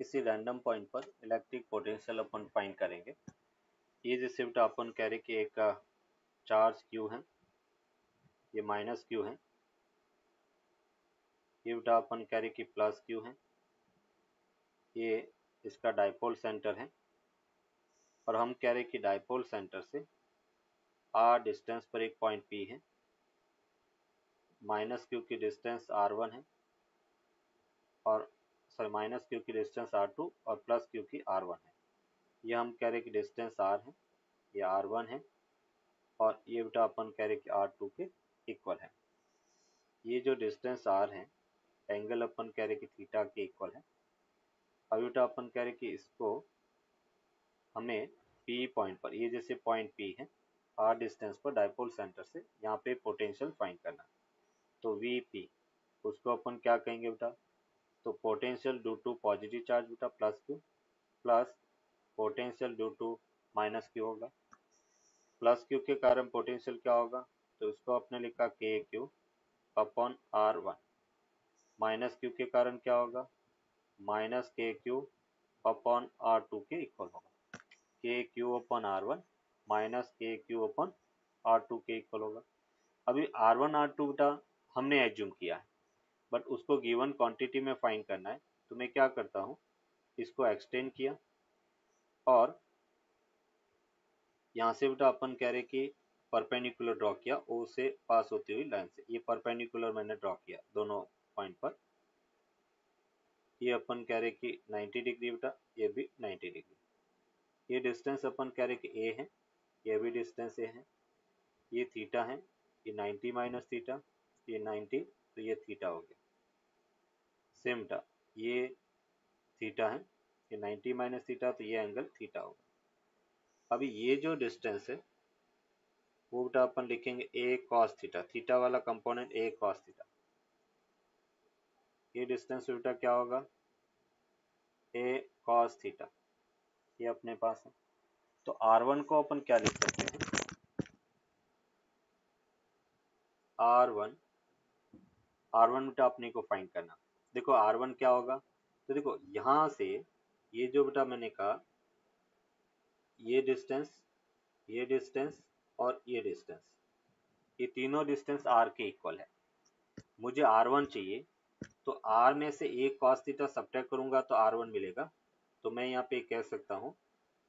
किसी random point पर electric potential अपन find करेंगे। ये जैसे बेटा अपन कह रहे कि एक चार्ज Q है, ये माइनस Q है, ये बेटा अपन कह रहे कि प्लस Q है, ये इसका डाइपोल सेंटर है और हम कह रहे कि डाइपोल सेंटर से r डिस्टेंस पर एक पॉइंट P है, माइनस Q की डिस्टेंस r1 है और माइनस Q की डिस्टेंस r2 और प्लस Q की r1 है। ये हम कह रहे कि डिस्टेंस r है, ये r1 है और ये बेटा अपन कह रहे कि r2 के इक्वल है। ये जो डिस्टेंस r है, एंगल अपन कह रहे कि थीटा के इक्वल है। अब बेटा अपन कह रहे कि इसको हमें P पॉइंट पर, ये जैसे पॉइंट P है, r डिस्टेंस पर डाइपोल सेंटर से यहाँ पे पोटेंशियल फाइंड करना। तो VP उसको अपन क्या कहेंगे बेटा, तो potential due to positive charge बेटा plus Q plus potential due to minus Q होगा। प्लस Q के कारण पोटेंशियल क्या होगा, तो इसको आपने लिखा KQ upon R1। Minus Q के कारण क्या होगा, माइनस KQ अपॉन R2 के इक्वल होगा। KQ upon R1 minus KQ upon R2 के इक्वल होगा। अभी R1 R2 बेटा हमने एज्यूम किया है, बट उसको गिवन क्वांटिटी में फाइंड करना है। तो मैं क्या करता हूँ, इसको एक्सटेंड किया और यहाँ से बेटा अपन कह रहे कि परपेंडिकुलर ड्रॉ किया O से पास होती हुई लाइन से। ये परपेंडिकुलर मैंने ड्रॉ किया दोनों पॉइंट पर। ये अपन कह रहे कि 90 डिग्री बेटा, ये भी 90 डिग्री। ये डिस्टेंस अपन कह रहे कि A है, ये भी डिस्टेंस A है। ये थीटा है, ये 90 माइनस थीटा, ये 90, तो ये थीटा हो गया। सेम बेटा ये थीटा है, ये 90 माइनस थीटा, तो ये एंगल थीटा होगा। अभी ये जो डिस्टेंस है वो बेटा अपन लिखेंगे A cos थीटा, थीटा वाला कंपोनेंट A cos थीटा। ये डिस्टेंस बेटा क्या होगा, A cos थीटा, ये अपने पास है। तो R1 को अपन क्या लिख सकते हैं, R1 बेटा अपने को फाइंड करना। देखो R1 क्या होगा, तो देखो यहाँ से ये जो बेटा मैंने कहा, ये डिस्टेंस और ये डिस्टेंस, ये तीनों डिस्टेंस R के इक्वल है। मुझे R1 चाहिए, तो R में से A cos थीटा सब्ट्रैक्ट करूंगा तो R1 मिलेगा। तो मैं यहाँ पे कह सकता हूँ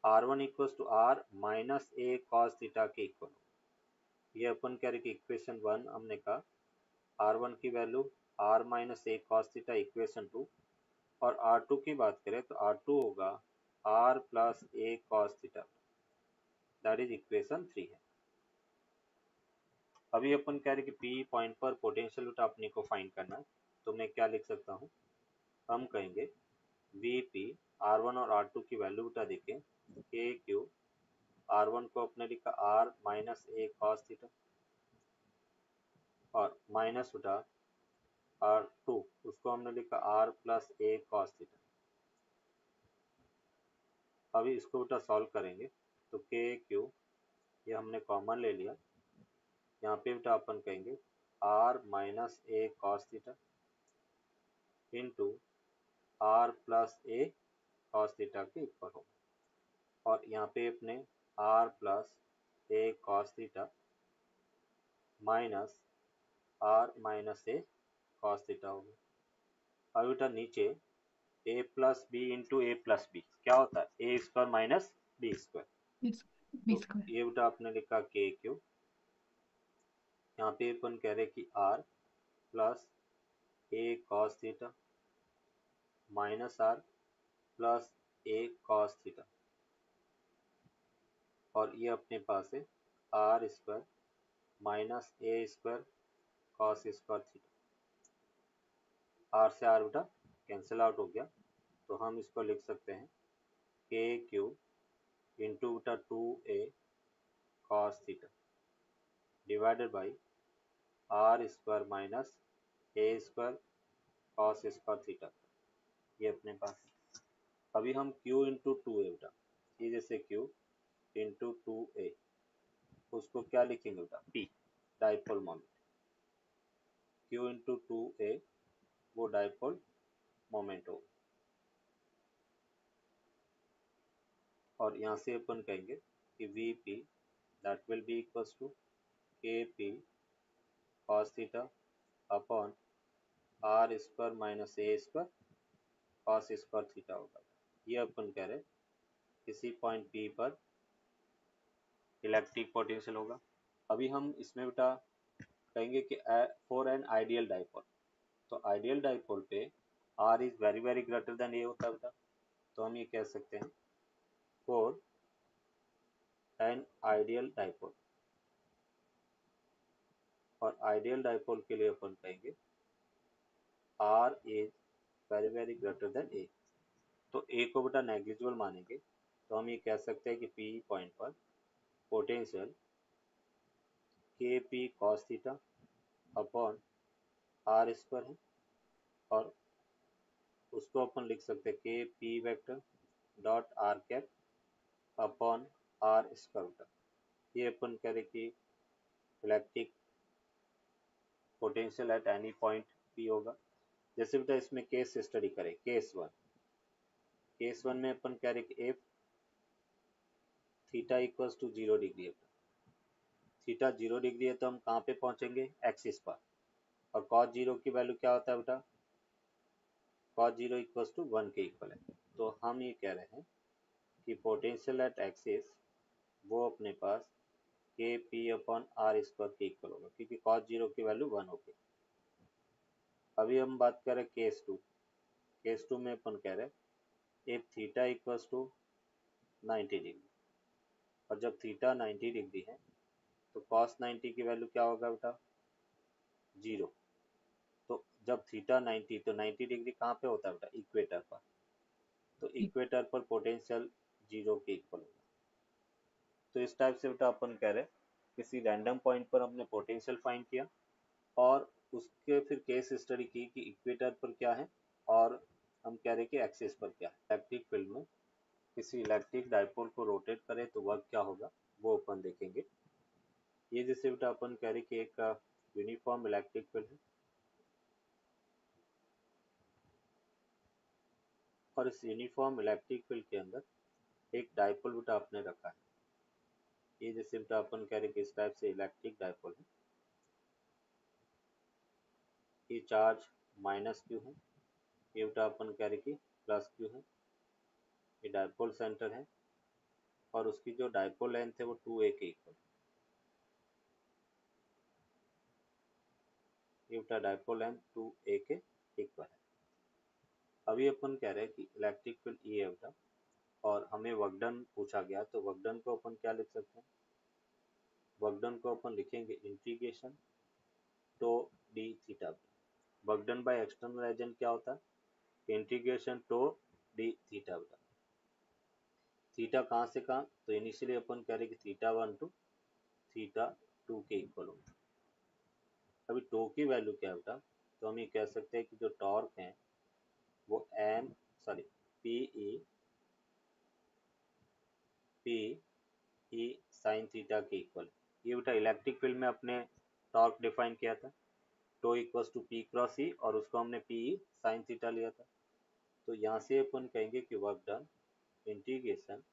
R1 equals to R minus A cos theta के इक्वल। ये अपन कह रहे कि इक्वेशन 1 हमने कहा R1 की value R minus A cos theta equation 2, और R2 की बात करें तो R2 होगा R plus A cos theta, that is equation 3 है। अभी अपन कह रहे कि P पॉइंट पर पोटेंशियल बेटा अपने को फाइंड करना है। तो मैं क्या लिख सकता हूँ, हम कहेंगे VP R1 और R2 की वैल्यू बेटा देखें, KQ R1 को अपने लिखा R minus A cos theta और माइनस बेटा R2 उसको हमने लिखा R plus A cos theta. अभी इसको बेटा सॉल्व करेंगे तो KQ ये हमने कॉमन ले लिया, यहाँ पे बेटा अपन कहेंगे R minus A cos theta into R plus A cos theta के इक्वल होगा। और यहाँ पे अपने R plus A cos theta minus R minus A cos theta होगा। अब बेटा नीचे A plus B into A plus B क्या होता है, A square minus B square. B तो स्क्वायर ये बेटा आपने लिखा KQ, यहाँ पे अपन कह रहे कि R plus A cos theta minus R plus A cos theta, और ये अपने पास है R square minus A square cos square theta. R से R बेटा कैंसिल आउट हो गया, तो हम इसको लिख सकते हैं KQ इंटू बेटा 2A cos theta divided by R square minus A square cos square theta, ये अपने पास है। अभी हम Q इंटू 2A बेटा, ये जैसे Q इंटू 2A उसको क्या लिखेंगे बेटा, P dipole moment. Q into 2A वो डाइपोल मोमेंट होगा। और यहाँ से अपन कहेंगे कि Vp that will be equals to Kp cos theta upon r square minus a square cos square theta होगा। ये अपन कह रहे किसी पॉइंट P पर इलेक्ट्रिक पोटेंशियल होगा। अभी हम इसमें बेटा कहेंगे कि फॉर एन आइडियल डाइपोल, तो आइडियल डाइपोल पे r is very very greater than a होता है बेटा। तो हम ये कह सकते हैं फॉर एन आइडियल डाइपोल, और आइडियल डाइपोल के लिए अपन कहेंगे r is very very greater than a। तो a को बेटा नेग्लिजिबल मानेंगे तो हम ये कह सकते हैं कि P पॉइंट पर potential Kp cos theta upon r square है, और उसको अपन लिख सकते हैं के P vector dot R cap upon R square. ये अपन कह रहे कि electric potential at any point P होगा। जैसे बेटा इसमें केस स्टडी करें, केस वन में अपन कह रहे कि if theta equals to 0 degree है। थीटा 0 डिग्री है तो हम कहाँ पे पहुंचेंगे, एक्सिस पर, और कॉस 0 की वैल्यू क्या होता है बेटा, कॉस 0 इक्वल्स टू 1 के इक्वल है। तो हम ये कह रहे हैं कि पोटेंशियल एट एक्सिस वो अपने पास के पी अपॉन आर स्क्वायर के इक्वल होगा, क्योंकि कॉस 0 की वैल्यू 1 होगी। अभी हम बात करें केस टू में अपन कह रहे हैं if theta equals to 90 degree, और जब थीटा 90 डिग्री है तो कॉस 90 की वैल्यू क्या होगा बेटा, 0। तो जब थीटा 90, तो 90 डिग्री कहाँ पे होता है बेटा, इक्वेटर पर। तो इक्वेटर पर पोटेंशियल 0 के इक्वल होगा। तो इस टाइप से बेटा अपन कह रहे किसी रैंडम पॉइंट पर हमने पोटेंशियल फाइंड किया, और उसके फिर केस स्टडी की कि इक्वेटर पर क्या है, और हम कह रहे कि एक्सिस पर क्या है। इलेक्ट्रिक फील्ड में किसी इलेक्ट्रिक डाइपोल को रोटेट करें तो वर्क क्या होगा वो अपन देखेंगे। ये जैसे बेटा अपन कह रहे कि एक यूनिफॉर्म इलेक्ट्रिक फील्ड है, और इस यूनिफॉर्म इलेक्ट्रिक फील्ड के अंदर एक डाइपोल बेटा आपने रखा है। ये जैसे बेटा अपन कह रहे कि इस टाइप से इलेक्ट्रिक डाइपोल है, ये चार्ज माइनस क्यू है, ये बेटा अपन कह रहे कि प्लस क्यू है, ये डाइपोल सेंटर है, और उसकी जो डाइपोल लेंथ है वो 2a के इक्वल, ये बेटा डाइपोल लेंथ 2a के इक्वल है। अभी अपन कह रहे हैं कि इलेक्ट्रिक फील्ड E है बेटा, और हमें वर्क डन पूछा गया, तो वर्क डन को अपन क्या लिख सकते हैं, वर्क डन को अपन लिखेंगे integration to D theta. Work done by external agent क्या होता है, इंटीग्रेशन टो डी थीटा बेटा। थीटा कहाँ से कहाँ, तो इनिशियली अपन कह रहे कि थीटा 1 टू थीटा 2 के इक्वल होगा। अभी टो की वैल्यू क्या है बेटा, तो हम ये कह सकते हैं कि जो टॉर्क है वो पी ई साइन थीटा के इक्वल। ये बेटा इलेक्ट्रिक फील्ड में अपने टॉर्क डिफाइन किया था, tau equals to P cross E, और उसको हमने पी ई साइन थीटा लिया था। तो यहाँ से अपन कहेंगे कि वर्क डन इंटीग्रेशन,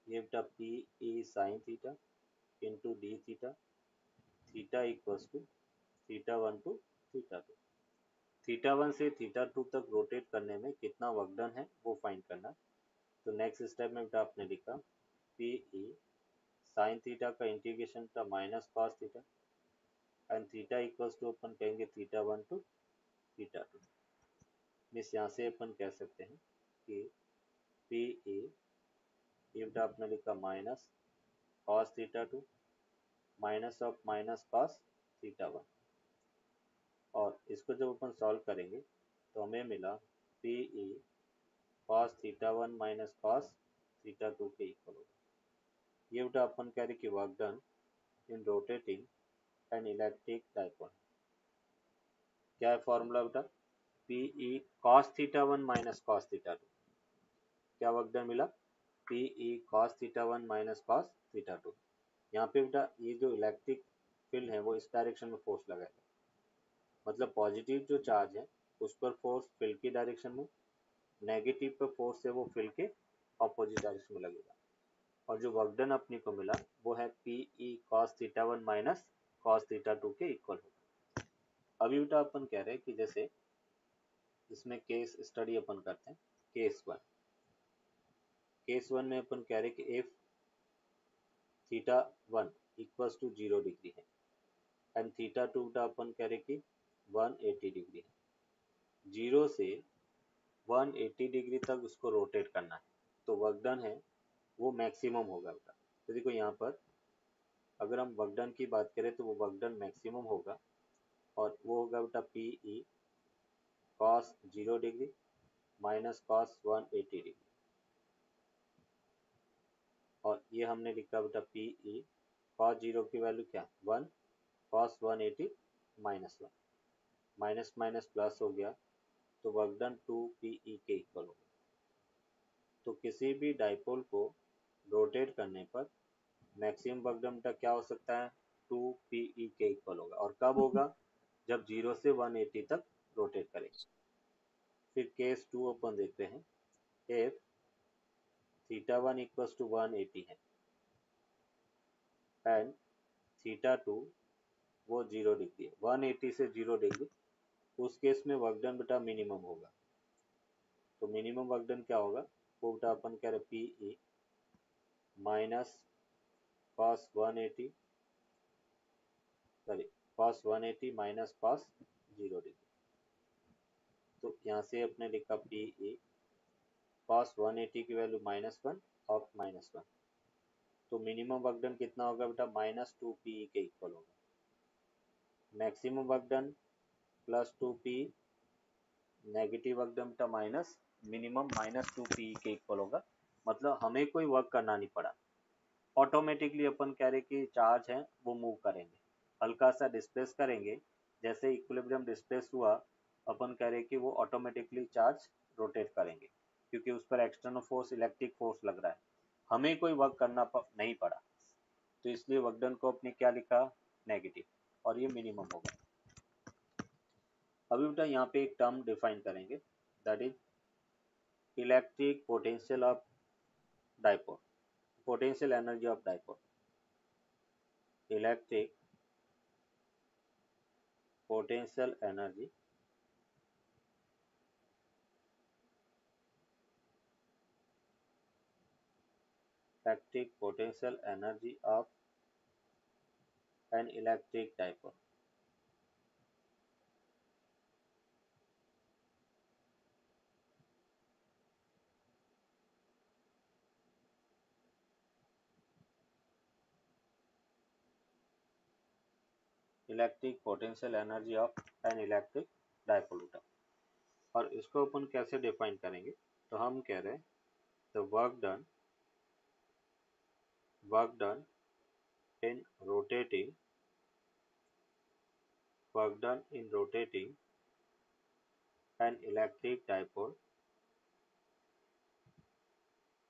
ये बेटा P E sine theta into D theta, theta equals to theta 1 to theta 2। Theta 1 से थीटा 2 तक रोटेट करने में कितना वर्क डन है वो फाइंड करना। तो नेक्स्ट स्टेप में बेटा आपने लिखा पी ई साइन थीटा का इंटीग्रेशन का minus cos theta, and theta equals to अपन कहेंगे थीटा 1 टू थीटा 2। मिस यहाँ से अपन कह सकते हैं कि पी ई, ये बेटा आपने लिखा minus cos theta 2 minus of minus cos theta 1, और इसको जब अपन सॉल्व करेंगे तो हमें मिला P E cos theta 1 minus cos theta 2 के इक्वल होगा। ये बेटा अपन कह रहे कि work done in rotating N electric dipole. क्या है फॉर्मूला बेटा, P E cos theta 1 minus cos theta 2, क्या वर्क डन मिला, P E cos theta 1 minus cos theta 2। यहाँ पे बेटा ये जो इलेक्ट्रिक फील्ड है वो इस डायरेक्शन में फोर्स लगाएगा, मतलब पॉजिटिव जो चार्ज है उस पर फोर्स फील्ड की डायरेक्शन में, नेगेटिव पर फोर्स है वो फील्ड के ऑपोजिट डायरेक्शन में लगेगा। और जो वर्क डन अपने को मिला वो है P E cos theta one minus cos theta two के इक्वल होगा। अभी बेटा अपन कह रहे हैं कि जैसे इसमें केस स्टडी अपन करते हैं। केस वन में अपन कह रहे हैं कि if theta one equals to 0 degree है एंड थीटा टू का अपन कह रहे कि 180 डिग्री है। 0 से 180 डिग्री तक उसको रोटेट करना है, तो वर्क डन है वो मैक्सिमम होगा बेटा। तो देखो यहाँ पर अगर हम वर्क डन की बात करें तो वो वर्क डन मैक्सिमम होगा और वो होगा बेटा P E cos 0 degree minus cos 180 degree. और ये हमने लिखा बेटा पी ई कॉस 0 की वैल्यू क्या 1 कॉस 180 -1 माइनस माइनस प्लस हो गया तो वर्क डन 2 PE के इक्वल होगा। तो किसी भी डाइपोल को रोटेट करने पर मैक्सिमम वर्क डन का क्या हो सकता है 2 PE के इक्वल होगा। और कब होगा जब 0 से 180 तक रोटेट करेंगे। फिर केस 2 अपन देखते हैं। If theta one equals to 180 है एंड थीटा टू वो 0 डिग्री है, 180 से 0 डिग्री, उस केस में वर्क डन बेटा मिनिमम होगा। तो मिनिमम वर्क डन क्या होगा वो बेटा अपन कह रहे P E minus cos 180 sorry cos 180 minus cos 0 degree. तो यहाँ से अपने लिखा पी ई कॉस 180 की वैल्यू -1 और -1। तो मिनिमम वर्क डन कितना होगा बेटा -2 PE के इक्वल होगा। Maximum work done +2 PE, negative work done बेटा माइनस मिनिमम -2 PE के इक्वल होगा। मतलब हमें कोई वर्क करना नहीं पड़ा, ऑटोमेटिकली अपन कह रहे कि चार्ज है वो मूव करेंगे, हल्का सा डिस्प्लेस करेंगे। जैसे इक्विलिब्रियम डिस्प्लेस हुआ अपन कह रहे कि वो ऑटोमेटिकली चार्ज रोटेट करेंगे क्योंकि उस पर एक्सटर्नल फोर्स इलेक्ट्रिक फोर्स लग रहा है, हमें कोई वर्क करना नहीं पड़ा। तो इसलिए वर्क डन को अपने क्या लिखा नेगेटिव और ये मिनिमम होगा। अभी बेटा यहाँ पे एक टर्म डिफाइन करेंगे that is electric potential of dipole, potential energy of dipole. Electric potential energy electric potential energy of an electric dipole. Electric potential energy of an electric dipole. और इसको अपन कैसे डिफाइन करेंगे तो हम कह रहे हैं the work done in rotating work done in rotating an electric dipole,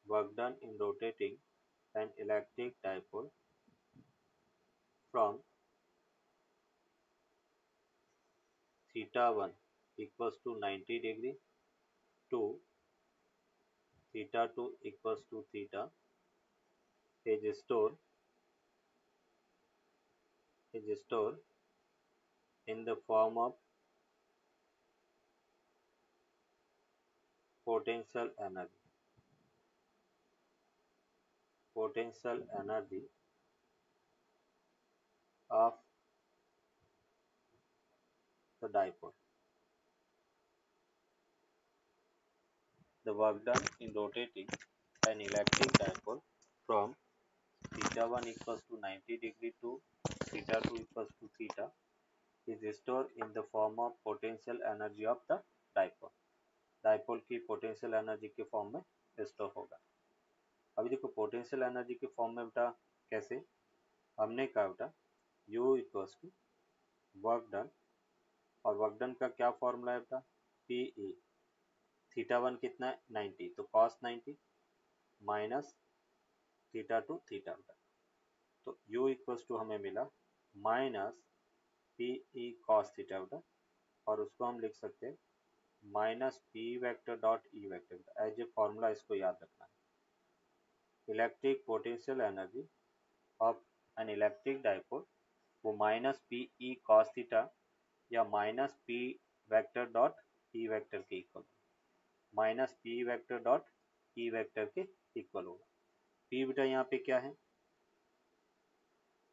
work done in rotating an electric dipole from theta 1 equals to 90 degree to theta 2 equals to theta is stored in the form of potential energy of the dipole. The work done in rotating an electric dipole from theta 1 equals to 90 degree to theta 2 equals to theta is stored in the form of potential energy of the dipole. Dipole की potential energy के form में store होगा। अभी देखो potential energy के form में बेटा कैसे हमने कहा बेटा U equals to work done, और वर्क डन का क्या फॉर्मूला है बेटा पी ई थीटा वन कितना है 90 तो cos 90 minus theta to theta बेटा। तो U इक्वल्स टू हमें मिला minus P E cos theta बेटा, और उसको हम लिख सकते हैं minus P vector dot E vector as a formula, इसको याद रखना है। Electric potential energy of an electric dipole वो minus P E cos theta या minus P vector dot E vector के equal, minus P vector dot E vector के equal होगा। P बेटा यहाँ पे क्या है,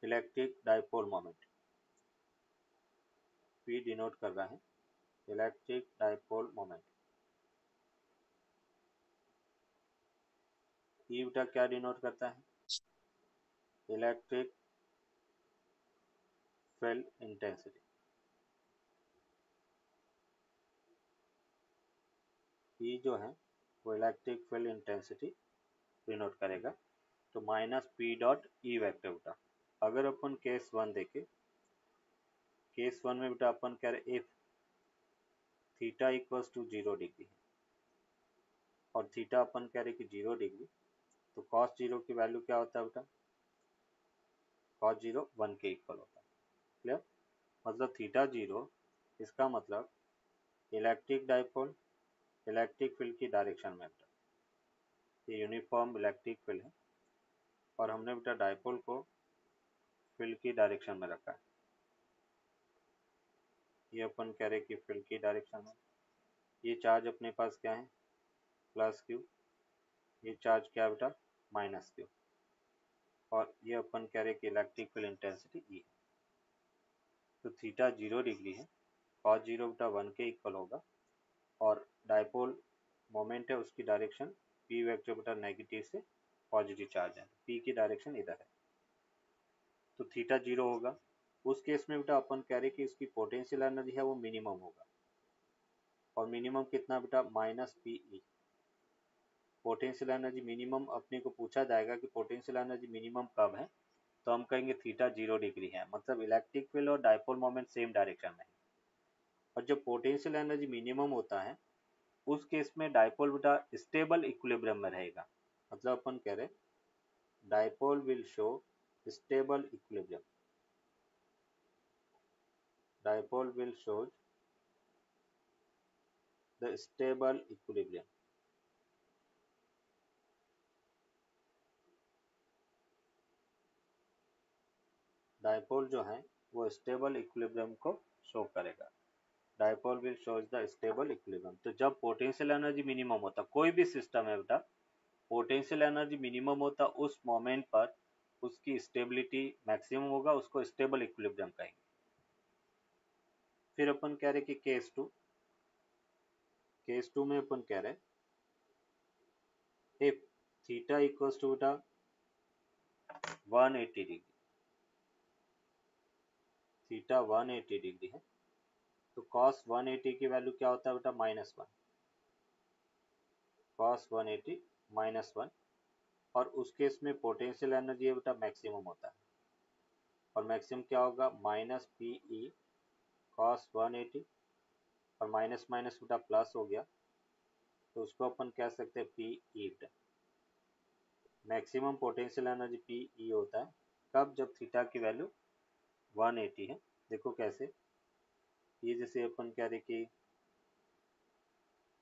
electric dipole moment, P denote कर रहा है इलेक्ट्रिक डाइपोल मोमेंट। ई बेटा क्या डिनोट करता है, इलेक्ट्रिक फील्ड इंटेंसिटी। ई जो है वो इलेक्ट्रिक फील्ड इंटेंसिटी डिनोट करेगा। तो minus P dot E vector बेटा, अगर अपन केस वन देखे, केस वन में बेटा अपन कह रहे if theta equals to 0 degree है और थीटा अपन कह रहे कि 0 डिग्री, तो कॉस 0 की वैल्यू क्या होता है बेटा, कॉस 0 1 के इक्वल होता है। क्लियर, मतलब थीटा 0, इसका मतलब इलेक्ट्रिक डाइपोल इलेक्ट्रिक फील्ड की डायरेक्शन में बेटा, ये यूनिफॉर्म इलेक्ट्रिक फील्ड है और हमने बेटा डाइपोल को फील्ड की डायरेक्शन में रखा है। ये अपन कह रहे कि फील्ड की डायरेक्शन में, ये चार्ज अपने पास क्या है प्लस क्यू, ये चार्ज क्या बेटा माइनस क्यू, और ये अपन कह रहे कि इलेक्ट्रिक फील्ड इंटेंसिटी ई है। तो थीटा 0 डिग्री है, कॉस 0 बेटा 1 के इक्वल होगा और डाइपोल मोमेंट है उसकी डायरेक्शन पी वेक्टर बेटा नेगेटिव से पॉजिटिव चार्ज है, पी की डायरेक्शन इधर है, तो थीटा 0 होगा। उस केस में बेटा अपन कह रहे कि इसकी पोटेंशियल एनर्जी है वो मिनिमम होगा, और मिनिमम कितना बेटा माइनस पी ई। पोटेंशियल एनर्जी मिनिमम अपने को पूछा जाएगा कि पोटेंशियल एनर्जी मिनिमम कब है, तो हम कहेंगे थीटा 0 डिग्री है, मतलब इलेक्ट्रिक फील्ड और डाइपोल मोमेंट सेम डायरेक्शन में है। और जब पोटेंशियल एनर्जी मिनिमम होता है उस केस में डाइपोल बेटा स्टेबल इक्विलिब्रियम में रहेगा, मतलब अपन कह रहे dipole will show stable equilibrium, dipole will show the stable equilibrium. Dipole जो है वो स्टेबल इक्विलिब्रियम को शो करेगा, dipole will shows the stable equilibrium. तो जब पोटेंशियल एनर्जी मिनिमम होता, कोई भी सिस्टम है बेटा पोटेंशियल एनर्जी मिनिमम होता उस मोमेंट पर उसकी स्टेबिलिटी मैक्सिमम होगा, उसको स्टेबल इक्विलिब्रियम कहेंगे। फिर अपन कह रहे कि केस टू में अपन कह रहे इफ थीटा इक्वल्स टू बेटा 180 डिग्री, थीटा 180 डिग्री है, तो cos 180 की वैल्यू क्या होता है बेटा -1, cos 180 -1, और उस केस में पोटेंशियल एनर्जी है बेटा मैक्सिमम होता है, और मैक्सिमम क्या होगा माइनस पी ई कॉस 180, और माइनस माइनस बेटा प्लस हो गया, तो उसको अपन कह सकते हैं पी ई बेटा। Maximum potential energy P E होता है कब, जब थीटा की वैल्यू 180 है। देखो कैसे, ये जैसे अपन कह रहे कि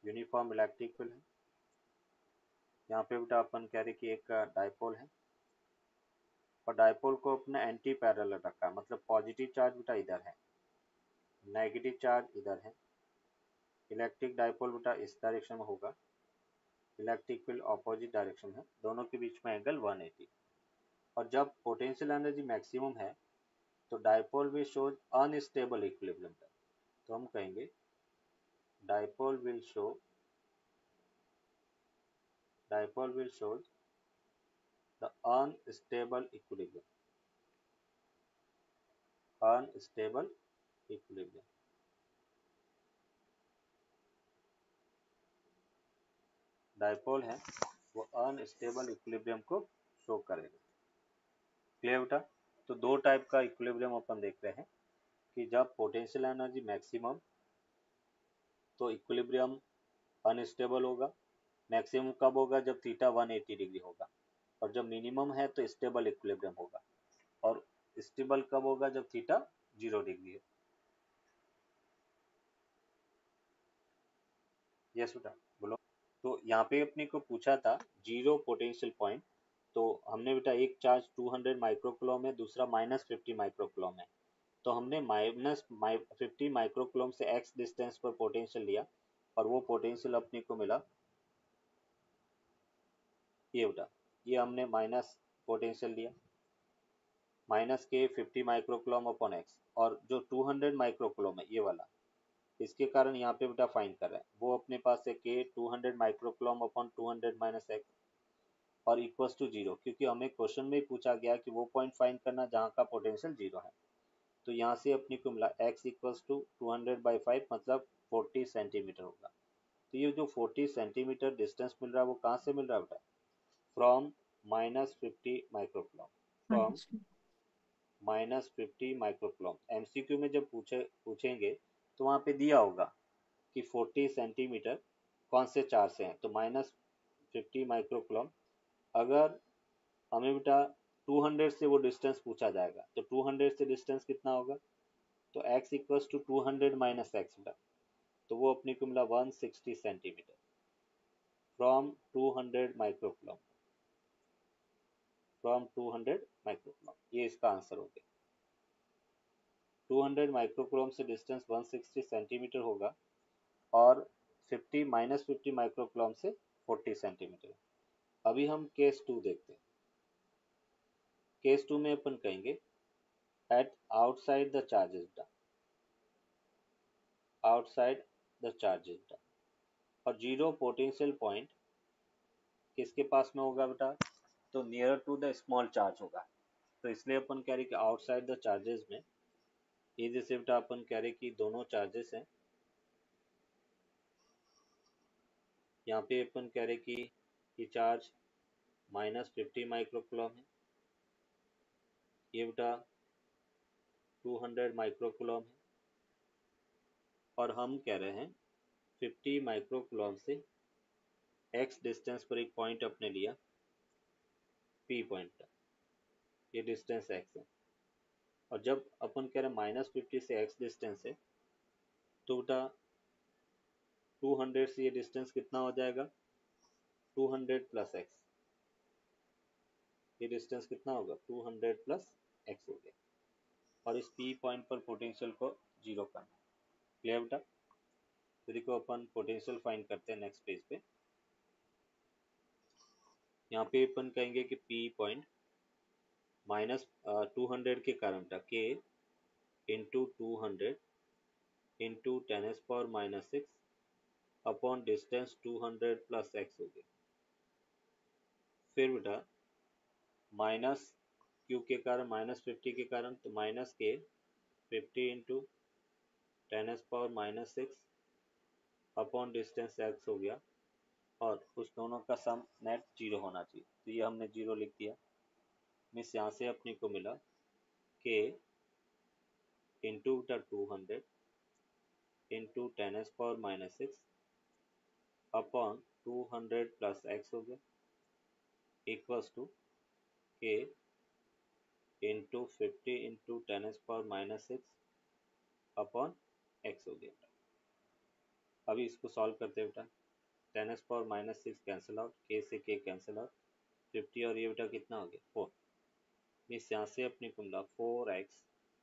यूनिफॉर्म इलेक्ट्रिक फील्ड है, यहाँ पे बेटा अपन कह रहे कि एक डाइपोल है और डाइपोल को अपने एंटी पैरेलल रखा है, मतलब पॉजिटिव चार्ज बेटा इधर है, नेगेटिव चार्ज इधर है। इलेक्ट्रिक डाइपोल बेटा इस डायरेक्शन में होगा, इलेक्ट्रिक फील्ड ऑपोजिट डायरेक्शन है, दोनों के बीच में एंगल 180। और जब पोटेंशियल एनर्जी मैक्सिमम है तो dipole will show unstable equilibrium, तो हम कहेंगे dipole will show the unstable equilibrium, unstable equilibrium. Dipole है वो अनस्टेबल इक्विलिब्रियम को शो करेगा। क्लियर बेटा, तो दो टाइप का इक्विलिब्रियम अपन देख रहे हैं कि जब पोटेंशियल एनर्जी मैक्सिमम तो इक्विलिब्रियम अनस्टेबल होगा, मैक्सिमम कब होगा जब थीटा 180 डिग्री होगा, और जब मिनिमम है तो स्टेबल इक्विलिब्रियम होगा, और स्टेबल कब होगा जब थीटा 0 डिग्री है। यस बेटा बोलो। तो यहाँ पे अपने को पूछा था जीरो पोटेंशियल पॉइंट, तो हमने बेटा एक चार्ज 200 माइक्रोकूलम है, दूसरा -50 माइक्रोकूलम है, तो हमने -50 माइक्रोकूलम से x डिस्टेंस पर पोटेंशियल लिया और वो पोटेंशियल अपने को मिला ये बेटा, ये हमने माइनस पोटेंशियल लिया माइनस के 50 माइक्रोकूलम अपॉन x, और जो 200 माइक्रोकूलम है ये वाला, इसके कारण यहाँ पे बेटा फाइंड कर रहे हैं, वो अपने पास है के 200 माइक्रोकूलम अपॉन 200 माइनस x और इक्वल्स टू जीरो, क्योंकि हमें क्वेश्चन में पूछा गया कि वो पॉइंट फाइंड करना जहाँ का पोटेंशियल जीरो है। तो यहाँ से अपने को मिला x इक्वल्स टू 200/5 मतलब 40 सेंटीमीटर होगा। तो ये जो 40 सेंटीमीटर डिस्टेंस मिल रहा है वो कहाँ से मिल रहा है बेटा, from -50 microcoulomb, from -50 microcoulomb. MCQ में जब पूछेंगे तो वहाँ पे दिया होगा कि 40 सेंटीमीटर कौन से चार्ज से हैं, तो -50 माइक्रोकूलम। अगर हमें बेटा 200 से वो डिस्टेंस पूछा जाएगा तो 200 से डिस्टेंस कितना होगा, तो x equals to 200 minus X बेटा, तो वो अपने को मिला 160 centimetre from 200 microcoulomb, from 200 microcoulomb, ये इसका आंसर हो गया। 200 माइक्रोकूलम से डिस्टेंस 160 सेंटीमीटर होगा और 50 माइक्रोकूलम से 40 सेंटीमीटर। अभी हम केस 2 देखते हैं। केस 2 में अपन कहेंगे एट आउटसाइड द चार्जेस बेटा, आउटसाइड द चार्जेस बेटा, और जीरो पोटेंशियल पॉइंट किसके पास में होगा बेटा, तो near to the small charge होगा। तो इसलिए अपन कह रहे कि आउटसाइड द चार्जेस में, ये जैसे बेटा अपन कह रहे कि दोनों चार्जेस हैं, यहाँ पे अपन कह रहे कि ये चार्ज -50 माइक्रोकूलम है, ये बेटा 200 माइक्रोकूलम है, और हम कह रहे हैं 50 माइक्रोकूलम से x डिस्टेंस पर एक पॉइंट अपने लिया p पॉइंट, ये डिस्टेंस x है, और जब अपन कह रहे हैं -50 से x डिस्टेंस है तो बेटा 200 से ये डिस्टेंस कितना हो जाएगा, 200 प्लस x, ये डिस्टेंस कितना होगा 200 प्लस x हो गया, और इस p पॉइंट पर पोटेंशियल को जीरो करना। क्लियर बेटा, तो देखो अपन पोटेंशियल फाइंड करते हैं नेक्स्ट पेज पे। यहाँ पे अपन कहेंगे कि p पॉइंट -200 के कारण था k into 200 into 10⁻⁻6 upon distance 200 plus x हो गया। फिर बेटा माइनस क्यू के कारण -50 के कारण, तो माइनस के 50 इंटू 10⁻⁻6 अपॉन डिस्टेंस x हो गया, और उस दोनों का सम नेट जीरो होना चाहिए, तो ये हमने जीरो लिख दिया। मीन्स यहाँ से अपने को मिला k into 200 into 10⁻⁻6 upon 200 plus x हो गया, equals to k into 50 into 10⁻⁻6 upon x हो गया। अभी इसको सॉल्व करते हैं बेटा, 10⁻⁻6 कैंसिल आउट, k से k कैंसिल आउट, 50 और ये बेटा कितना हो गया 4, मीन्स यहाँ से अपने को मिला 4x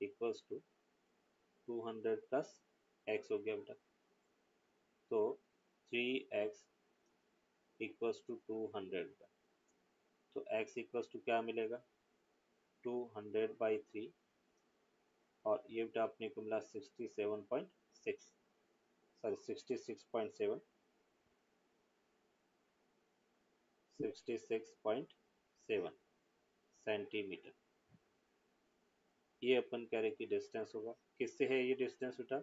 equals to 200 plus x हो गया बेटा, तो 3x इक्वल्स टू 200 बेटा, तो x इक्वल्स टू क्या मिलेगा 200/3, और ये बेटा अपने को मिला 67.6, सॉरी 66.7, 66.7 सेंटीमीटर। ये अपन कह रहे कि डिस्टेंस होगा, किससे है ये डिस्टेंस बेटा,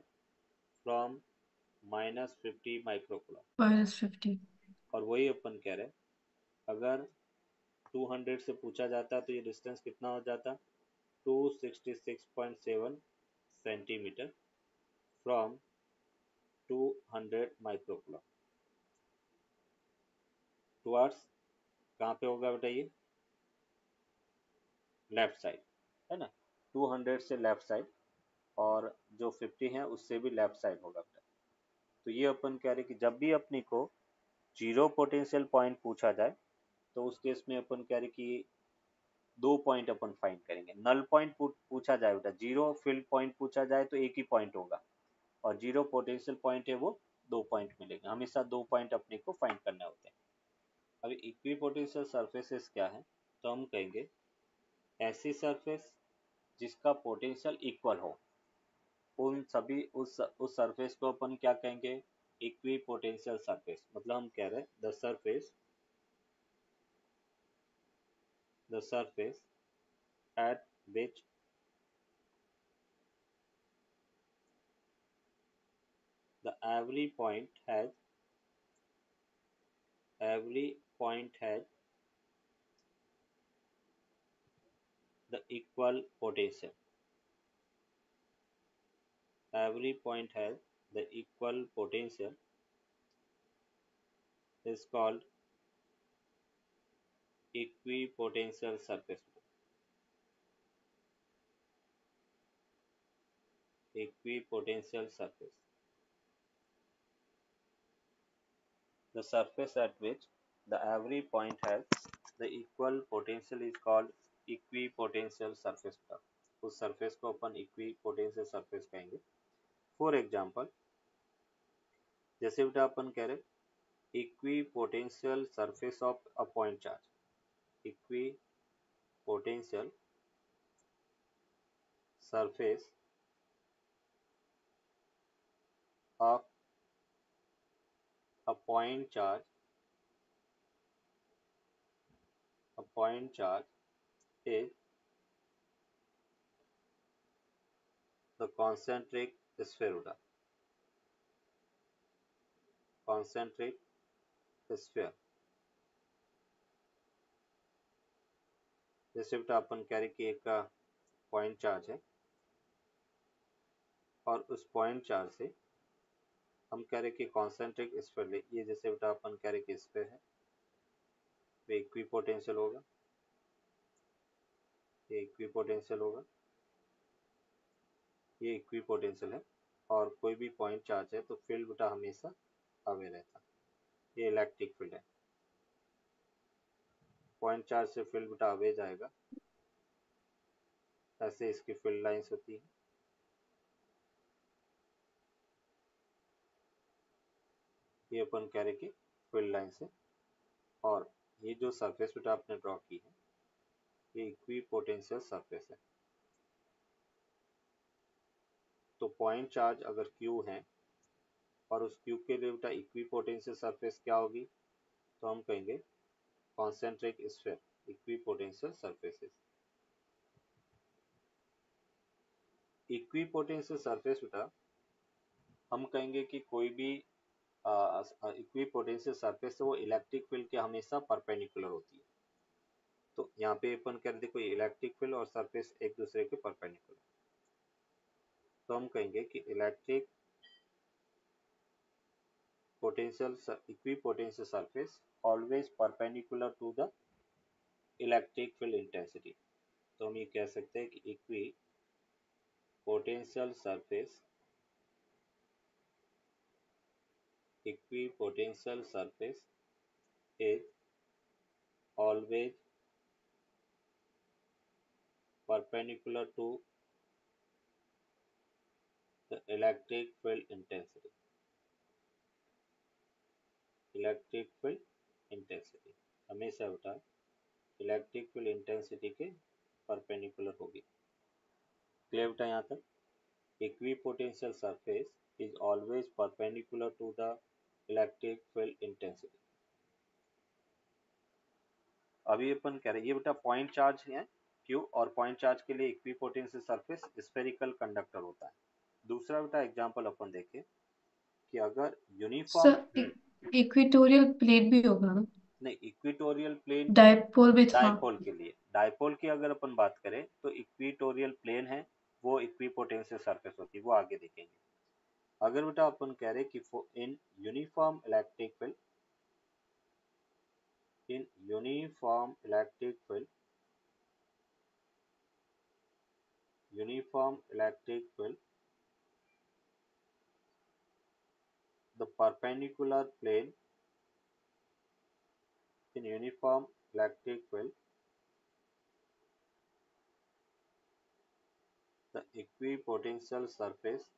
फ्रॉम -50 माइक्रोकूलम, -50। और वही अपन कह रहे अगर 200 से पूछा जाता तो ये डिस्टेंस कितना हो जाता 266.7 सेंटीमीटर फ्रॉम 200 माइक्रोकूलम टुवर्ड्स, कहाँ पे होगा बेटा ये लेफ्ट साइड है ना, 200 से लेफ्ट साइड, और जो 50 है उससे भी लेफ्ट साइड होगा बेटा। तो ये अपन कह रहे कि जब भी अपने को जीरो पोटेंशियल पॉइंट पूछा जाए तो उस केस में अपन कह रहे कि 2 पॉइंट अपन फाइंड करेंगे। नल पॉइंट पूछा जाए बेटा, 0 फील्ड पॉइंट पूछा जाए तो एक ही पॉइंट होगा, और 0 पोटेंशियल पॉइंट है वो 2 पॉइंट मिलेगा। हमेशा 2 पॉइंट अपने को फाइंड करने होते हैं। अभी इक्विपोटेंशियल सरफेसेस क्या है, तो हम कहेंगे ऐसी सरफेस जिसका पोटेंशियल इक्वल हो, उन सभी उस सरफेस को अपन क्या कहेंगे, इक्विपोटेंशियल सरफेस। मतलब हम कह रहे हैं the surface at which the every point has the equal potential. Every point has the equal potential is called equipotential surface. Equipotential surface. The surface at which the every point has the equal potential is called equipotential surface. उस surface को अपन equipotential surface कहेंगे। For example, जैसे बेटा अपन कह रहे equipotential surface of a point charge. Equipotential surface of a point charge is the concentric sphere. Concentric sphere. जैसे बेटा अपन कह रहे कि एक पॉइंट चार्ज है, और उस पॉइंट चार्ज से हम कह रहे कि कॉन्सेंट्रिक स्फीयर ले। ये जैसे बेटा अपन कह रहे कि स्फीयर है, ये इक्विपोटेंशियल होगा, ये इक्विपोटेंशियल होगा, ये इक्विपोटेंशियल है, और कोई भी पॉइंट चार्ज है तो फील्ड बेटा हमेशा अवे रहता है। ये इलेक्ट्रिक फील्ड है। पॉइंट चार्ज से फील्ड बेटा अवे जाएगा, ऐसे इसकी फील्ड लाइंस होती है। ये अपन कह रहे कि फील्ड लाइंस है, और ये जो सरफेस बेटा आपने ड्रॉ की है ये इक्विपोटेंशियल सरफेस है। तो पॉइंट चार्ज अगर Q है और उस Q के लिए बेटा इक्विपोटेंशियल सरफेस क्या होगी, तो हम कहेंगे concentric sphere equipotential surfaces. Equipotential surface बेटा हम कहेंगे कि कोई भी इक्विपोटेंशियल सरफेस है वो इलेक्ट्रिक फील्ड के हमेशा परपेंडिकुलर होती है। तो यहाँ पे अपन कर दे कोई इलेक्ट्रिक फील्ड और सरफेस एक दूसरे के परपेंडिकुलर, तो हम कहेंगे कि electric potential equipotential surface always perpendicular to the electric field intensity. तो हम ये कह सकते हैं कि equipotential surface is always perpendicular to the electric field intensity. Electric field intensity हमेशा बेटा इलेक्ट्रिक फील्ड इंटेंसिटी के परपेंडिकुलर होगी। क्लियर बेटा यहाँ तक? Equipotential surface is always perpendicular to the electric field intensity. अभी अपन कह रहे हैं ये बेटा पॉइंट चार्ज है Q, और पॉइंट चार्ज के लिए इक्विपोटेंशियल सरफेस स्फेरिकल कंडक्टर होता है। दूसरा बेटा एग्जांपल अपन देखें कि अगर यूनिफॉर्म इक्वेटोरियल प्लेट भी होगा ना? नहीं, इक्वेटोरियल प्लेन डायपोल भी था। डायपोल के लिए, डायपोल की अगर अपन बात करें तो इक्वेटोरियल प्लेन है वो इक्विपोटेंशियल सरफेस होती है, वो आगे देखेंगे। अगर बेटा अपन कह रहे कि in uniform electric field uniform electric field the perpendicular plane in uniform electric field the equipotential surface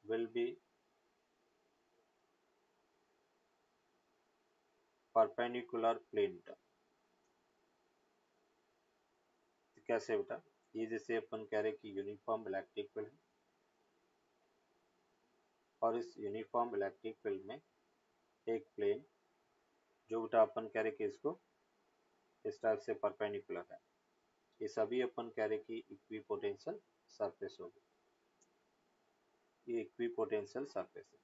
will be perpendicular plane पे। तो कैसे बेटा, ये जैसे अपन कह रहे कि यूनिफॉर्म इलेक्ट्रिक फील्ड है और इस यूनिफॉर्म इलेक्ट्रिक फील्ड में एक प्लेन जो बेटा अपन कह रहे कि इसको इस टाइप से परपेंडिकुलर है, ये सभी अपन कह रहे कि इक्विपोटेंशियल सरफेस होगी। ये इक्विपोटेंशियल सरफेस है,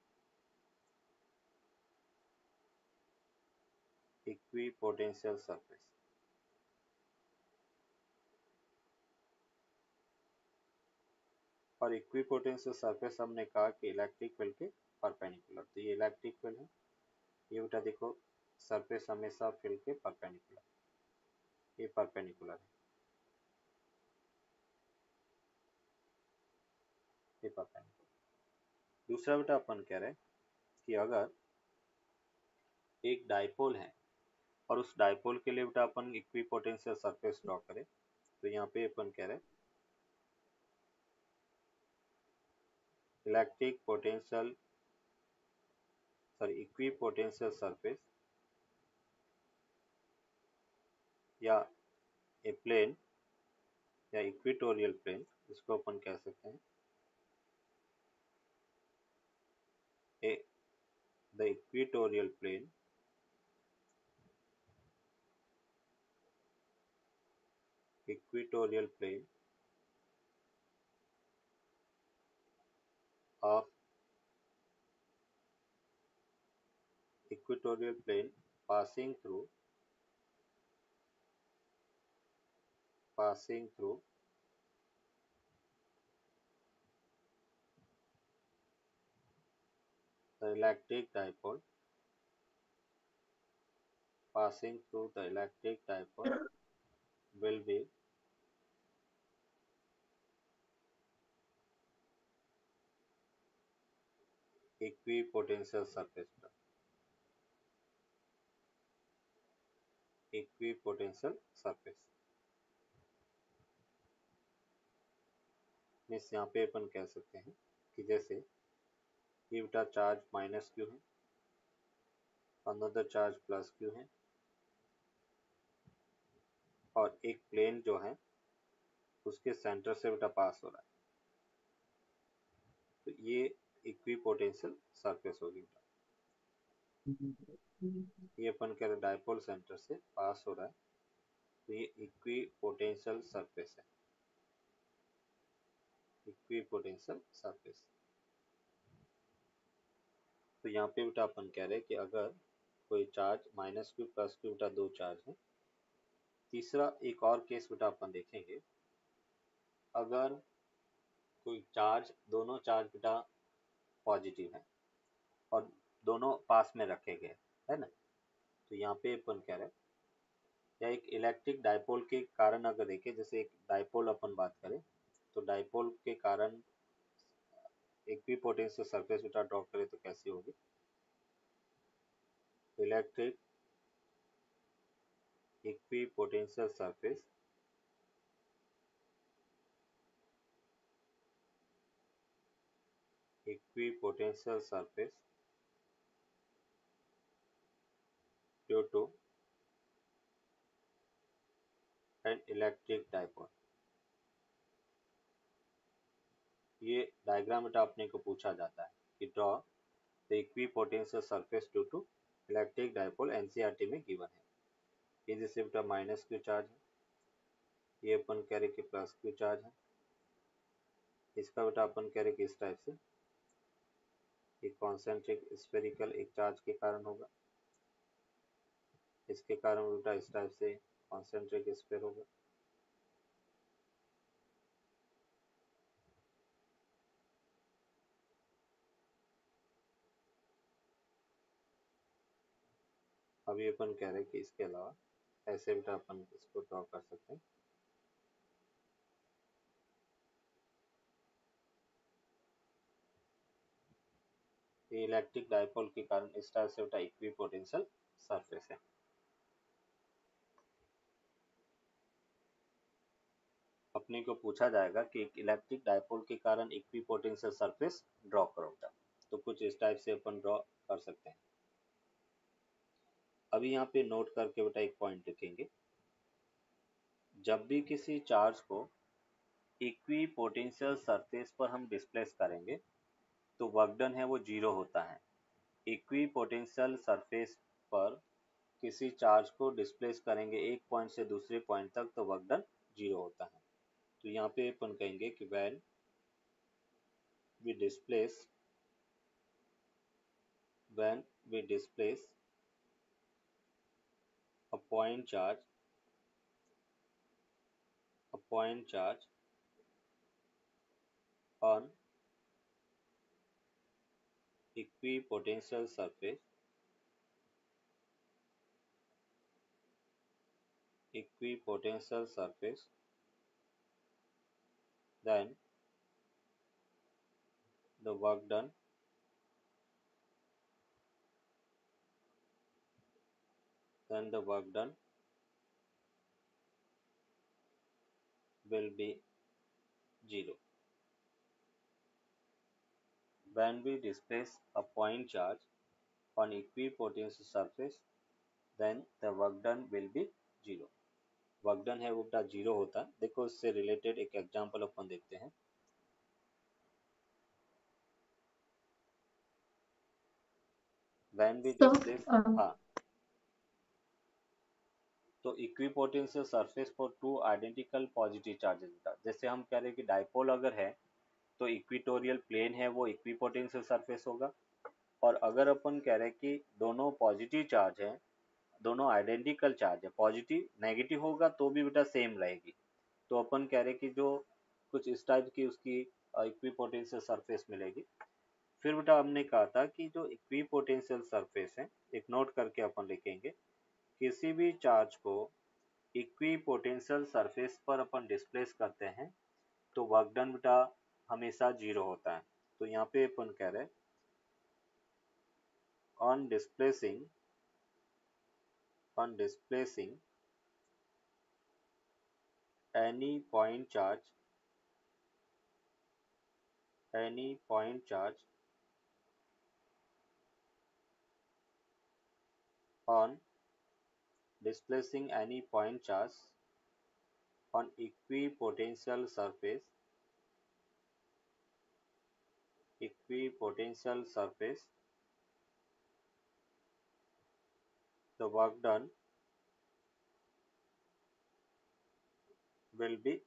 इक्विपोटेंशियल सरफेस। और इक्विपोटेंशियल सरफेस हमने कहा कि इलेक्ट्रिक फील्ड के परपेंडिकुलर, तो ये इलेक्ट्रिक फील्ड है। ये बेटा देखो सरफेस हमेशा फील्ड के परपेंडिकुलर, ये परपेंडिकुलर है, ये परपेंडिकुलर। दूसरा बेटा अपन कह रहे हैं कि अगर एक डाइपोल है और उस डाइपोल के लिए बेटा अपन इक्विपोटेंशियल सरफेस ड्रॉ करें, तो यहाँ पे अपन कह रहे हैं इलेक्ट्रिक पोटेंशियल इक्विपोटेंशियल सरफेस या ए प्लेन या इक्वेटोरियल प्लेन, इसको अपन कह सकते हैं the equatorial plane of equatorial plane passing through the electric dipole will be equipotential surface, equipotential surface. Means यहाँ पे अपन कह सकते हैं कि जैसे ये बेटा चार्ज माइनस क्यू है, अनदर चार्ज प्लस क्यू है, और एक प्लेन जो है उसके सेंटर से बेटा पास हो रहा है, तो ये इक्विपोटेंशियल सरफेस होगी बेटा। ये अपन कह रहे डाइपोल सेंटर से पास हो रहा है, तो ये इक्विपोटेंशियल सरफेस है, इक्विपोटेंशियल सरफेस। तो यहाँ पे बेटा अपन कह रहे हैं कि अगर कोई charge minus Q plus Q बेटा दो चार्ज है। तीसरा एक और केस बेटा अपन देखेंगे, अगर कोई चार्ज, दोनों चार्ज बेटा पॉजिटिव है और दोनों पास में रखे गए है ना, तो यहाँ पे अपन कह रहे हैं या एक इलेक्ट्रिक डाइपोल के कारण अगर देखें, जैसे एक डाइपोल अपन बात करें तो डाइपोल के कारण इक्विपोटेंशियल सरफेस बेटा ड्रॉ करें तो कैसी होगी, electric equipotential surface due to an electric dipole। ये डायग्राम बेटा अपने को पूछा जाता है कि draw the equipotential surface due to electric dipole, NCERT में गिवन है। ये जैसे बेटा माइनस क्यू चार्ज है, ये अपन कह रहे कि प्लस क्यू चार्ज है, इसका बेटा अपन कह रहे कि इस टाइप से एक कॉन्सेंट्रिक स्फेरिकल एक चार्ज के कारण होगा, इसके कारण बेटा इस टाइप से कॉन्सेंट्रिक स्फेयर होगा। अभी अपन कह रहे कि इसके अलावा ऐसे बेटा अपन इसको ड्रॉ कर सकते हैं। इलेक्ट्रिक डाइपोल के कारण इस टाइप से बेटा इक्विपोटेंशियल सरफेस है। अपने को पूछा जाएगा कि एक इलेक्ट्रिक डाइपोल के कारण इक्विपोटेंशियल सरफेस ड्रॉ करो बेटा, तो कुछ इस टाइप से अपन ड्रॉ कर सकते हैं। अभी यहाँ पे नोट करके बेटा एक पॉइंट लिखेंगे, जब भी किसी चार्ज को इक्विपोटेंशियल सरफेस पर हम डिस्प्लेस करेंगे तो वर्क डन है वो जीरो होता है। इक्विपोटेंशियल सरफेस पर किसी चार्ज को डिस्प्लेस करेंगे एक पॉइंट से दूसरे पॉइंट तक तो वर्क डन जीरो होता है। तो यहाँ पे अपन कहेंगे कि when we displace a point charge on equipotential surface then the work done will be zero. When we displace a point charge on equipotential surface then the work done will be zero. Work done है वो बेटा zero होता है। देखो इससे related एक example अपन देखते हैं। व्हेन वी So, डिस्प्लेस, हाँ, तो equipotential surface for two identical positive charges बेटा, जैसे हम कह रहे हैं कि डाइपोल अगर है तो इक्विटोरियल प्लेन है वो इक्विपोटेंशियल सरफेस होगा, और अगर अपन कह रहे हैं कि दोनों पॉजिटिव चार्ज है, दोनों आइडेंटिकल चार्ज है, पॉजिटिव नेगेटिव होगा तो भी बेटा सेम रहेगी, तो अपन कह रहे हैं कि जो कुछ इस टाइप की उसकी इक्विपोटेंशियल सरफेस मिलेगी। फिर बेटा हमने कहा था कि जो इक्विपोटेंशियल सरफेस है, एक नोट करके अपन लिखेंगे, किसी भी चार्ज को इक्विपोटेंशियल सरफेस पर अपन डिस्प्लेस करते हैं तो वर्क डन बेटा हमेशा जीरो होता है। तो यहाँ पे अपन कह रहे हैं on displacing any point charge on displacing any point charge on equipotential surface the work done will be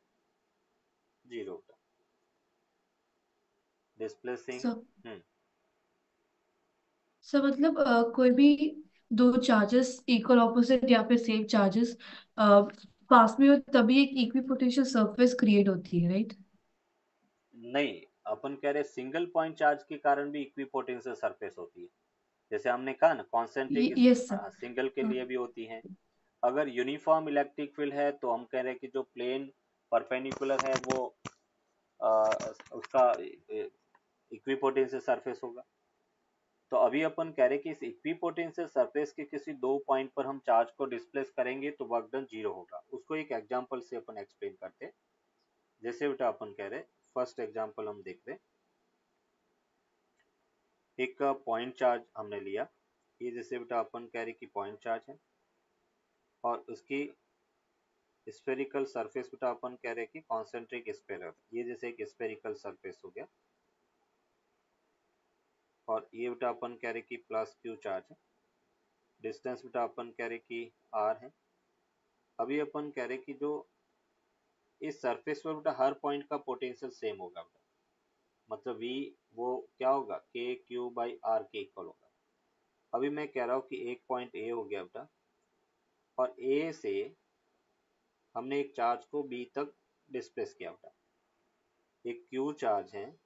zero. Displacing, so, hmm, so मतलब कोई भी दो चार्जेस इक्वल ऑपोजिट या फिर सेम चार्जेस पास में हो तभी एक इक्विपोटेंशियल सरफेस क्रिएट होती है, राइट? नहीं, अपन कह रहे सिंगल पॉइंट चार्ज के कारण भी इक्विपोटेंशियल सरफेस होती है। जैसे हमने कहा ना कॉन्सेंट्रिक, यस सर। सिंगल के हाँ। लिए भी होती है। अगर यूनिफॉर्म इलेक्ट्रिक फील्ड है तो हम कह रहे हैं कि जो प्लेन परपेंडिकुलर है वो उसका इक्विपोटेंशियल सरफेस होगा। तो अभी अपन कह रहे हैं कि इस इक्विपोटेंशियल सरफेस के किसी दो पॉइंट पर हम चार्ज को डिस्प्लेस करेंगे तो वर्क डन जीरो होगा। उसको एक एग्जांपल से अपन एक्सप्लेन करते हैं। जैसे बेटा अपन कह रहे हैं, फर्स्ट एग्जांपल हम देख रहे हैं, एक पॉइंट चार्ज हमने लिया, ये जैसे बेटा अपन कह रहे हैं कि पॉइंट चार्ज है और उसकी स्फेरिकल सरफेस बेटा अपन कह रहे हैं कि कॉन्सेंट्रिक स्फेयर, ये जैसे एक स्फेरिकल सरफेस हो गया, और ये बेटा अपन कह रहे हैं कि प्लस क्यू चार्ज है, डिस्टेंस बेटा अपन कह रहे हैं कि आर है। अभी अपन कह रहे हैं कि जो इस सरफेस पर बेटा हर पॉइंट का पोटेंशियल सेम होगा बेटा, मतलब वी वो क्या होगा, के क्यू बाई आर के इक्वल होगा। अभी मैं कह रहा हूँ कि एक पॉइंट ए हो गया बेटा, और ए से हमने एक चार्ज को बी तक डिस्प्लेस किया बेटा, एक क्यू चार्ज है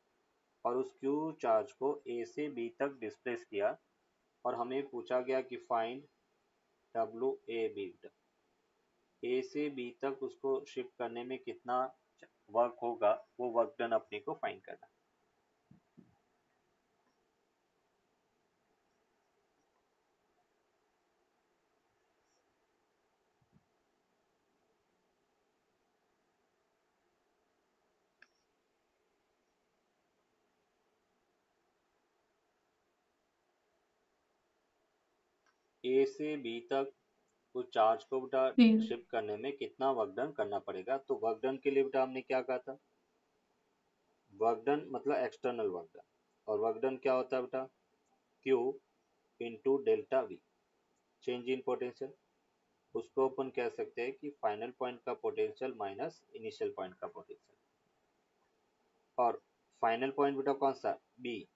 और उस क्यू चार्ज को ए से बी तक डिस्प्लेस किया, और हमें पूछा गया कि फाइंड डब्ल्यू ए बी। ए से बी तक उसको शिफ्ट करने में कितना वर्क होगा, वो वर्क डन अपने को फाइंड करना। ए से बी तक उस चार्ज को बेटा जी शिफ्ट करने में कितना वर्क डन करना पड़ेगा। तो वर्क डन के लिए बेटा हमने क्या कहा था, वर्क डन मतलब एक्सटर्नल वर्क डन, और वर्क डन क्या होता है बेटा, Q into delta V, change in potential. उसको अपन कह सकते हैं कि फाइनल पॉइंट का पोटेंशियल माइनस इनिशियल पॉइंट का पोटेंशियल। और फाइनल पॉइंट बेटा कौन सा, बी,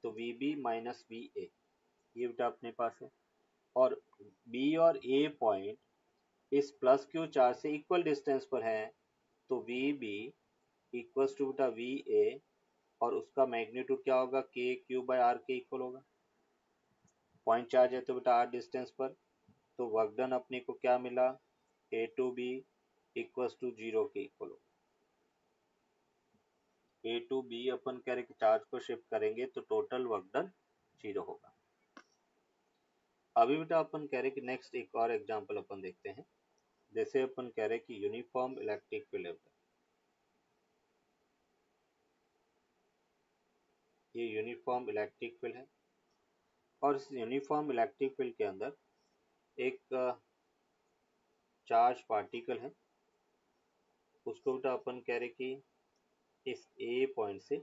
तो V B minus V A, ये बेटा अपने पास है। और बी और ए पॉइंट इस प्लस क्यू चार्ज से इक्वल डिस्टेंस पर है, तो वी बी इक्वल्स टू बेटा वी ए, और उसका मैग्नीट्यूड क्या होगा, के क्यू बाय आर के इक्वल होगा। पॉइंट चार्ज है तो बेटा आर डिस्टेंस पर, तो वर्क डन अपने को क्या मिला, A to B equals to zero के इक्वल होगा। ए टू बी अपन कह रहे चार्ज को शिफ्ट करेंगे तो टोटल वर्क डन जीरो होगा। अभी बेटा अपन कह रहे कि नेक्स्ट एक और एग्जांपल अपन देखते हैं। जैसे अपन कह रहे कि यूनिफॉर्म इलेक्ट्रिक फील्ड है, ये यूनिफॉर्म इलेक्ट्रिक फील्ड है, और इस यूनिफॉर्म इलेक्ट्रिक फील्ड के अंदर एक चार्ज पार्टिकल है। उसको बेटा अपन कह रहे कि इस ए पॉइंट से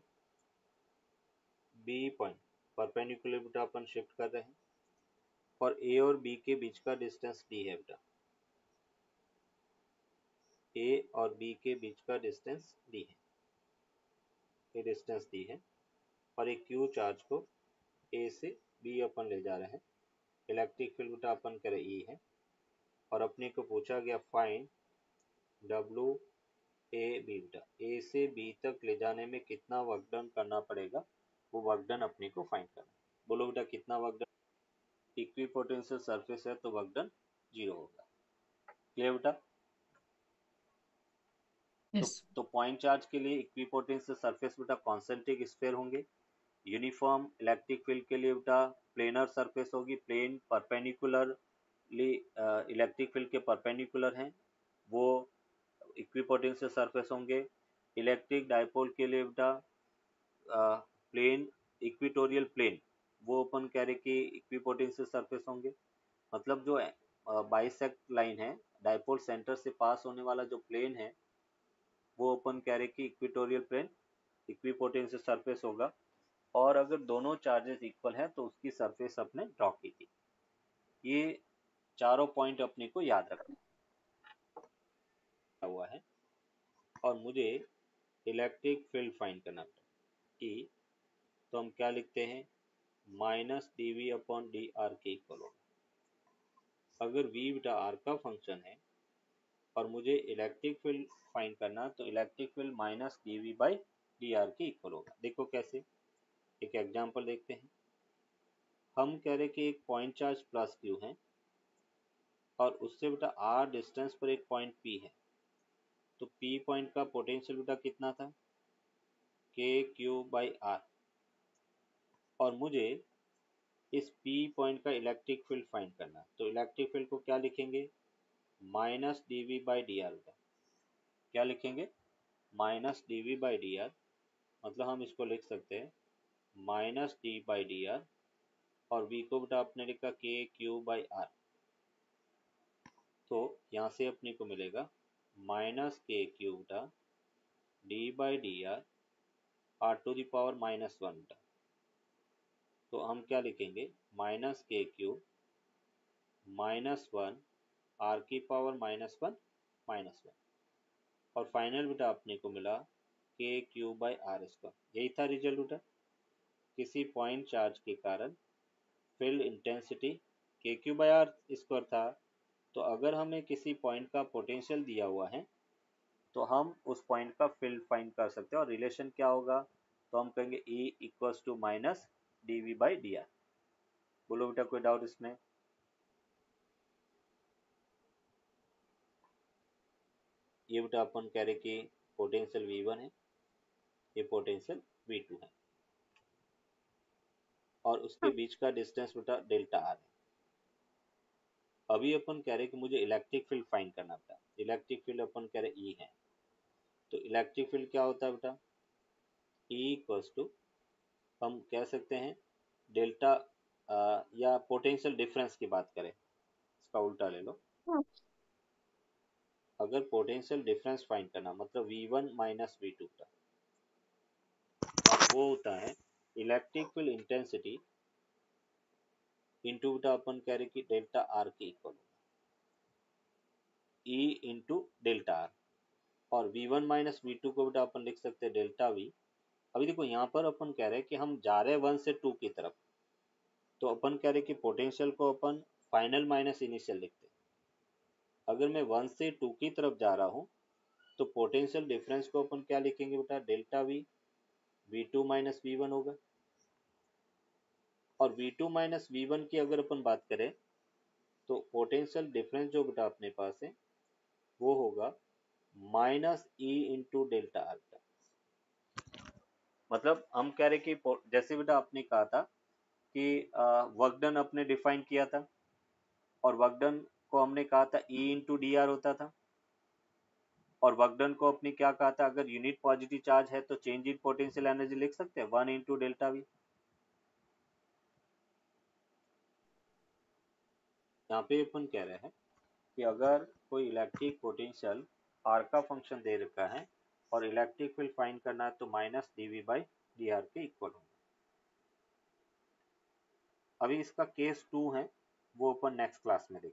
बी पॉइंट परपेंडिकुलर बेटा अपन शिफ्ट कर रहे हैं, और ए और बी के बीच का डिस्टेंस डी है बेटा, ए और बी के बीच का डिस्टेंस डी है, ये डिस्टेंस डी है। और एक क्यू चार्ज को ए से बी अपन ले जा रहे हैं। इलेक्ट्रिक फील्ड बेटा अपन करें ई है, और अपने को पूछा गया फाइंड डब्ल्यू ए बी बेटा, ए से बी तक ले जाने में कितना वर्क डन करना पड़ेगा, वो वर्क डन अपने को फाइंड करना। बोलो बेटा कितना वर्क डन, इक्विपोटेंशियल सरफेस है तो वर्क डन जीरो होगा। क्लियर बेटा। तो यस तो पॉइंट चार्ज के लिए इक्विपोटेंशियल सरफेस बेटा कॉन्सेंट्रिक स्फीयर होंगे। यूनिफॉर्म इलेक्ट्रिक फील्ड के लिए बेटा प्लेनर सरफेस होगी, प्लेन परपेंडिकुलरली इलेक्ट्रिक फील्ड के परपेंडिकुलर हैं, वो इक्विपोटेंशियल सरफेस होंगे। इलेक्ट्रिक डाइपोल के लिए बेटा प्लेन इक्विटोरियल प्लेन, वो अपन कह रहे कि इक्विपोटेंशियल सरफेस होंगे। मतलब जो बाइसेक्ट लाइन है, डाइपोल सेंटर से पास होने वाला जो प्लेन है, वो अपन कह रहे कि इक्विटोरियल प्लेन इक्विपोटेंशियल सरफेस होगा। और अगर दोनों चार्जेस इक्वल हैं तो उसकी सरफेस अपने ड्रॉ की थी। ये चारों पॉइंट अपने को याद रखना हुआ है। और मुझे इलेक्ट्रिक फील्ड फाइंड करना था कि, तो हम क्या लिखते हैं, minus D V upon D R के इक्वल होगा। अगर वी बेटा आर का फंक्शन है और मुझे इलेक्ट्रिक फील्ड फाइंड करना, तो electric field minus D V by D R के इक्वल होगा। देखो कैसे, एक एग्जांपल देखते हैं। हम कह रहे कि एक पॉइंट चार्ज प्लस क्यू है, और उससे बेटा आर डिस्टेंस पर एक पॉइंट पी है, तो पी पॉइंट का पोटेंशियल बेटा कितना था, के क्यू बाई आर। और मुझे इस पी पॉइंट का इलेक्ट्रिक फील्ड फाइंड करना, तो इलेक्ट्रिक फील्ड को क्या लिखेंगे, minus D V by D R का, क्या लिखेंगे, minus D V by D R. मतलब हम इसको लिख सकते हैं minus D by D R, और वी को बेटा आपने लिखा के क्यू बाई आर। तो यहाँ से अपने को मिलेगा माइनस के क्यू बेटा D by D R, R to the power minus one बेटा। तो हम क्या लिखेंगे, minus K Q minus one R की power minus one minus one. और फाइनल बेटा अपने को मिला के क्यू बाई आर स्क्वायर। यही था रिजल्ट बेटा। किसी पॉइंट चार्ज के कारण फील्ड इंटेंसिटी के क्यू बाई आर स्क्वायर था। तो अगर हमें किसी पॉइंट का पोटेंशियल दिया हुआ है, तो हम उस पॉइंट का फील्ड फाइंड कर सकते हैं। और रिलेशन क्या होगा, तो हम कहेंगे E equals to minus D V by D R. बोलो बेटा कोई डाउट इसमें। ये बेटा अपन कह रहे कि पोटेंशियल V1 है, ये पोटेंशियल V2 है, और उसके बीच का डिस्टेंस बेटा डेल्टा आर है। अभी अपन कह रहे कि मुझे इलेक्ट्रिक फील्ड फाइंड करना था। इलेक्ट्रिक फील्ड अपन कह रहे E है, तो इलेक्ट्रिक फील्ड क्या होता है बेटा, E इक्वल्स टू, हम कह सकते हैं डेल्टा या पोटेंशियल डिफरेंस की बात करें, इसका उल्टा ले लो। अगर पोटेंशियल डिफरेंस फाइंड करना मतलब V1 माइनस V2 का, वो होता है इलेक्ट्रिक फील्ड इंटेंसिटी इंटू बेटा अपन कह रहे कि डेल्टा आर के इक्वल होगा, E इंटू डेल्टा आर। और V1 माइनस V2 को बेटा अपन लिख सकते हैं डेल्टा V। अभी देखो यहाँ पर अपन कह रहे हैं कि हम जा रहे हैं 1 से 2 की तरफ, तो अपन कह रहे हैं कि पोटेंशियल को अपन फाइनल माइनस इनिशियल लिखते हैं। अगर मैं 1 से 2 की तरफ जा रहा हूँ तो पोटेंशियल डिफरेंस को अपन क्या लिखेंगे बेटा, delta we, V2 minus V1 होगा। और V2 माइनस V1 की अगर अपन बात करें तो पोटेंशियल डिफरेंस जो बेटा अपने पास है वो होगा minus E into delta R. मतलब हम कह रहे कि जैसे बेटा आपने कहा था कि वर्क डन अपने डिफाइन किया था, और वर्क डन को हमने कहा था E इंटू डी आर होता था। और वर्क डन को अपने क्या कहा था, अगर यूनिट पॉजिटिव चार्ज है तो चेंज इन पोटेंशियल एनर्जी लिख सकते हैं 1 इंटू डेल्टा वी। यहाँ पे अपन कह रहे हैं कि अगर कोई इलेक्ट्रिक पोटेंशियल आर का फंक्शन दे रखा है और इलेक्ट्रिक फील्ड फाइंड करना है तो minus dv by D R के इक्वल होगा। अभी इसका केस 2 है, वो अपन नेक्स्ट क्लास में देखेंगे।